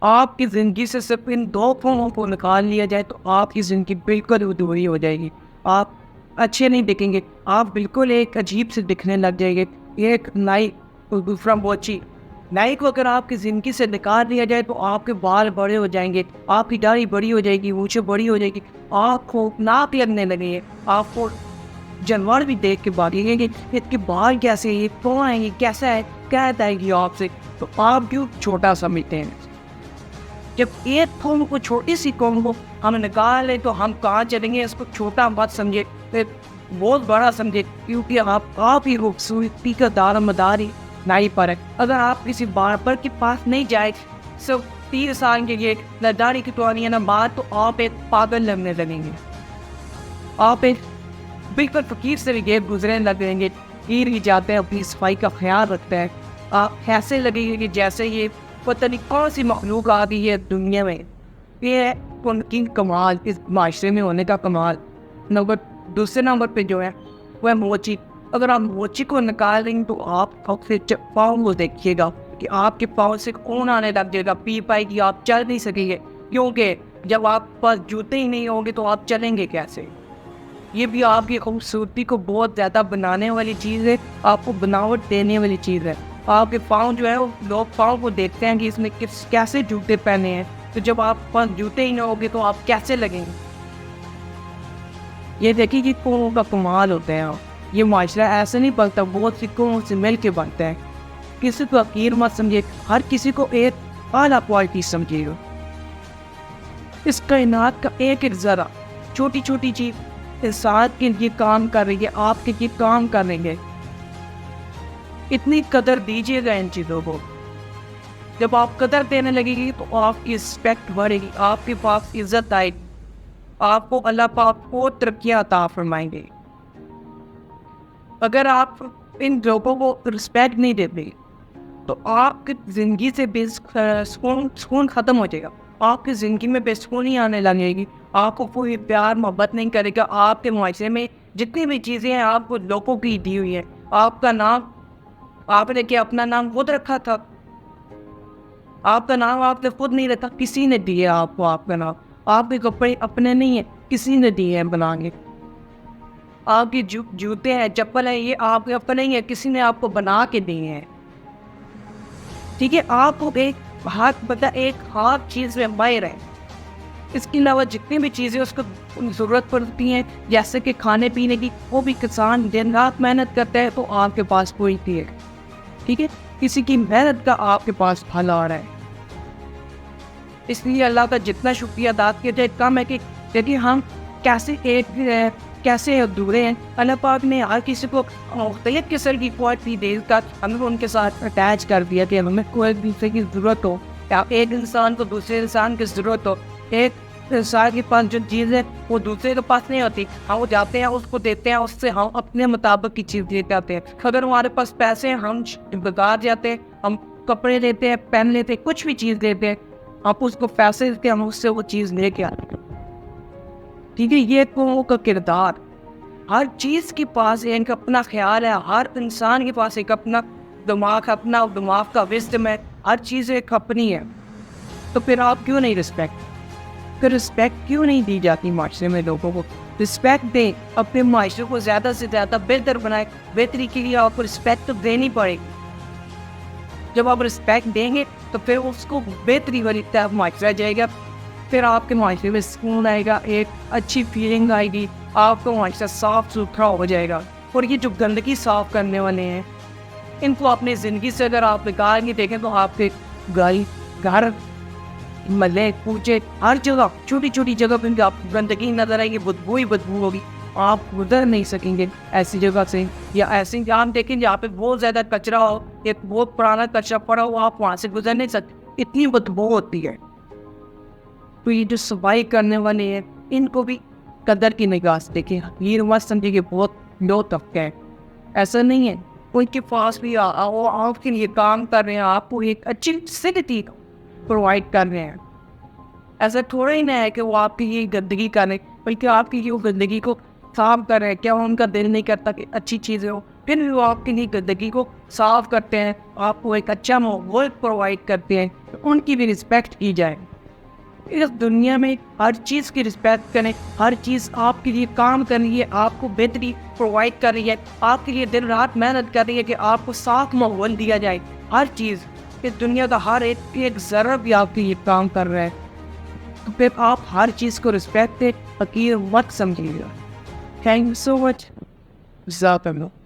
آپ کی زندگی سے صرف ان دو فارموں کو نکال لیا جائے تو آپ کی زندگی بالکل ادھوری ہو جائے گی. آپ اچھے نہیں دکھیں گے, آپ بالکل ایک عجیب سے دکھنے لگ جائیں گے, ایک نائی اور دوسرا موچی. نائی کو اگر آپ کی زندگی سے نکال دیا جائے تو آپ کے بال بڑے ہو جائیں گے, آپ کی داڑھی بڑی ہو جائے گی, مونچھیں بڑی ہو جائے گی, آپ کو ناک لگنے لگے گے, آپ کو جانور بھی دیکھ کے بھاگیں گے کہ اس کے بال کیسے ہیں, یہ کون ہے, یہ کیسا ہے, کیا آئے گی آپ سے. تو آپ کیوں چھوٹا سمجھتے ہیں؟ جب ایک قوم کو, چھوٹی سی قوم کو ہم نکالیں تو ہم کہاں چلیں گے؟ اس کو چھوٹا مت سمجھے, بہت بڑا سمجھے, کیونکہ آپ ہی خوبصورتی کا دار و مدار ہی نہیں پر ہے. اگر آپ کسی باربر کے پاس نہیں جائے صرف 3 سال کے لیے, نہ داڑھی کٹوانی ہے نہ بات, تو آپ ایک پاگل لگنے لگیں گے, آپ ایک بالکل فقیر سے بھی گیپ گزرنے لگیں گے. پیر ہی جاتے ہیں, اپنی صفائی کا خیال رکھتے ہیں, آپ ایسے لگیں گے کہ جیسے یہ پتہ نہیں کون سی مخلوق آ گئی ہے دنیا میں. یہ ہے ان کی کمال, اس معاشرے میں ہونے کا کمال. دوسرے نمبر پہ جو ہے وہ ہے موچی. اگر آپ موچی کو نکالیں تو آپ پاؤں کو دیکھیے گا کہ آپ کے پاؤں سے خون آنے لگ جائے گا, پی پائے گی, آپ چل نہیں سکیں گے. کیونکہ جب آپ پاس جوتے ہی نہیں ہوں گے تو آپ چلیں گے کیسے؟ یہ بھی آپ کی خوبصورتی کو بہت زیادہ بنانے والی چیز ہے, آپ کو بناوٹ دینے والی چیز ہے. آپ کے پاؤں جو ہے, وہ لوگ پاؤں کو دیکھتے ہیں کہ اس نے کیسے جوتے پہنے ہیں, تو جب آپ پاس جوتے ہی نہ ہوگے تو آپ کیسے لگیں گے؟ یہ دیکھیے کہ قوموں کا کمال ہوتے ہیں. یہ معاشرہ ایسے نہیں بنتا, بہت سی قوموں سے مل کے بنتا ہے. کسی کو حقیر مت سمجھے, ہر کسی کو ایک اعلیٰ کوالٹی سمجھے گا. اس کائنات کا ایک ایک ذرہ, چھوٹی چھوٹی چیز انسان کے لیے کام کر رہی ہے, آپ کے لیے کام کر رہی ہے. اتنی قدر دیجیے گا ان چیزوں کو. جب آپ قدر دینے لگے گی تو آپ کی رسپیکٹ بڑھے گی, آپ کے پاس عزت آئے گی, آپ کو اللہ پاک کو ترقیاں عطا فرمائیں گے. اگر آپ ان لوگوں کو رسپیکٹ نہیں دیتے تو آپ کی زندگی سے سکون ختم ہو جائے گا. آپ کی زندگی میں بے سکونی آنے لگے گی, آپ کو کوئی پیار محبت نہیں کرے گا. آپ کے معاشرے میں جتنی بھی چیزیں ہیں آپ کو لوگوں کی دی ہوئی ہیں. آپ کا نام, آپ نے کیا اپنا نام خود رکھا تھا؟ آپ کا نام آپ نے خود نہیں رکھا, کسی نے دیا آپ کو آپ کا نام. آپ کے کپڑے اپنے نہیں ہیں, کسی نے دیے ہیں بنا کے. آپ کی جوتے ہیں, چپل ہیں, یہ آپ کے اپنے نہیں ہیں, کسی نے آپ کو بنا کے دیے ہیں. ٹھیک ہے, آپ کو ایک ہاتھ چیز میں ماہر ہے. اس کے علاوہ جتنی بھی چیزیں اس کو ضرورت پڑتی ہیں, جیسے کہ کھانے پینے کی, وہ بھی کسان دن رات محنت کرتے ہیں تو آپ کے پاس پہنچتی ہے. ٹھیک ہے, کسی کی محنت کا آپ کے پاس پھل آ رہا ہے. اس لیے اللہ کا جتنا شکریہ ادا کیا جائے کم ہے کہ ہم کیسے ادھورے ہیں. اللہ پاک نے ہر کسی کو مختلف قسم کی کوالٹی دے کر ہمیں ان کے ساتھ اٹیچ کر دیا کہ ہمیں کوئی دوسرے کی ضرورت ہو, یا ایک انسان کو دوسرے انسان کی ضرورت ہو. ایک انسان کے پاس جو چیز ہے وہ دوسرے کے پاس نہیں ہوتی, ہم وہ جاتے ہیں اس کو دیتے ہیں, اس سے ہم اپنے مطابق کی چیز لیتے آتے ہیں. اگر ہمارے پاس پیسے ہیں, ہم بازار جاتے ہیں, ہم کپڑے لیتے ہیں, پہن لیتے ہیں, کچھ بھی چیز لیتے ہیں, آپ اس کو پیسے دیتے ہیں, ہم اس سے وہ چیز لے کے آتے ہیں. ٹھیک ہے, یہ قوموں کا کردار. ہر چیز کے پاس ایک اپنا خیال ہے, ہر انسان کے پاس ایک اپنا اپنا دماغ کا وزڈم ہے, ہر چیز ایک اپنی ہے. تو پھر آپ کیوں نہیں رسپیکٹ کیوں نہیں دی جاتی معاشرے میں؟ لوگوں کو رسپیکٹ دیں, اپنے معاشرے کو زیادہ سے زیادہ بہتر بنائیں. بہتری کے لیے آپ کو رسپیکٹ تو دینی پڑے گی. جب آپ رسپیکٹ دیں گے تو پھر اس کو بہتری والی طرف معاشرہ جائے گا, پھر آپ کے معاشرے میں سکون آئے گا, ایک اچھی فیلنگ آئے گی, آپ کا معاشرہ صاف ستھرا ہو جائے گا. اور یہ جو گندگی صاف کرنے والے ہیں, ان کو اپنی زندگی سے اگر آپ نکال کے دیکھیں تو آپ کے گھر محلے کوچے ہر جگہ, چھوٹی چھوٹی جگہ پہ آپ گندگی نظر آئے گی, بدبو ہی بدبو ہوگی. آپ گزر نہیں سکیں گے ایسی جگہ سے, یا ایسی جہاں دیکھیں جہاں پہ بہت زیادہ کچرا ہو, ایک بہت پرانا کچرا پڑا ہو, آپ وہاں سے گزر نہیں سکتے, اتنی بدبو ہوتی ہے. تو یہ جو صفائی کرنے والے ہیں, ان کو بھی قدر کی نگاہ سے دیکھیں. یہ مت سمجھے کہ بہت لو طبقہ ہے, ایسا نہیں ہے. ان کے پاس بھی وہ آپ کے لیے کام کر رہے ہیں, آپ کو ایک اچھی فیسلٹی پرووائڈ کر رہے ہیں. ایسا تھوڑا ہی نہیں ہے کہ وہ آپ کی یہ گندگی کریں, بلکہ آپ کی یہ گندگی کو صاف کر رہے ہیں. کیا ان کا دل نہیں کرتا کہ اچھی چیزیں ہو؟ پھر بھی وہ آپ کے لیے گندگی کو صاف کرتے ہیں, آپ کو ایک اچھا ماحول پرووائڈ کرتے ہیں ان کی بھی رسپیکٹ کی جائے. اس دنیا میں ہر چیز کی رسپیکٹ کریں. ہر چیز آپ کے لیے کام کر رہی ہے, آپ کو بہتری پرووائڈ کر رہی ہے, آپ کے لیے دن رات محنت کر رہی ہے کہ آپ کو صاف ماحول دیا جائے. ہر چیز, اس دنیا کا ہر ایک ذرہ بھی آپ کے لیے کام کر رہا ہے, تو پھر آپ ہر چیز کو رسپیکٹ دیں, حقیر مت سمجھیے گا. تھینک یو سو مچ. جزاک اللہ.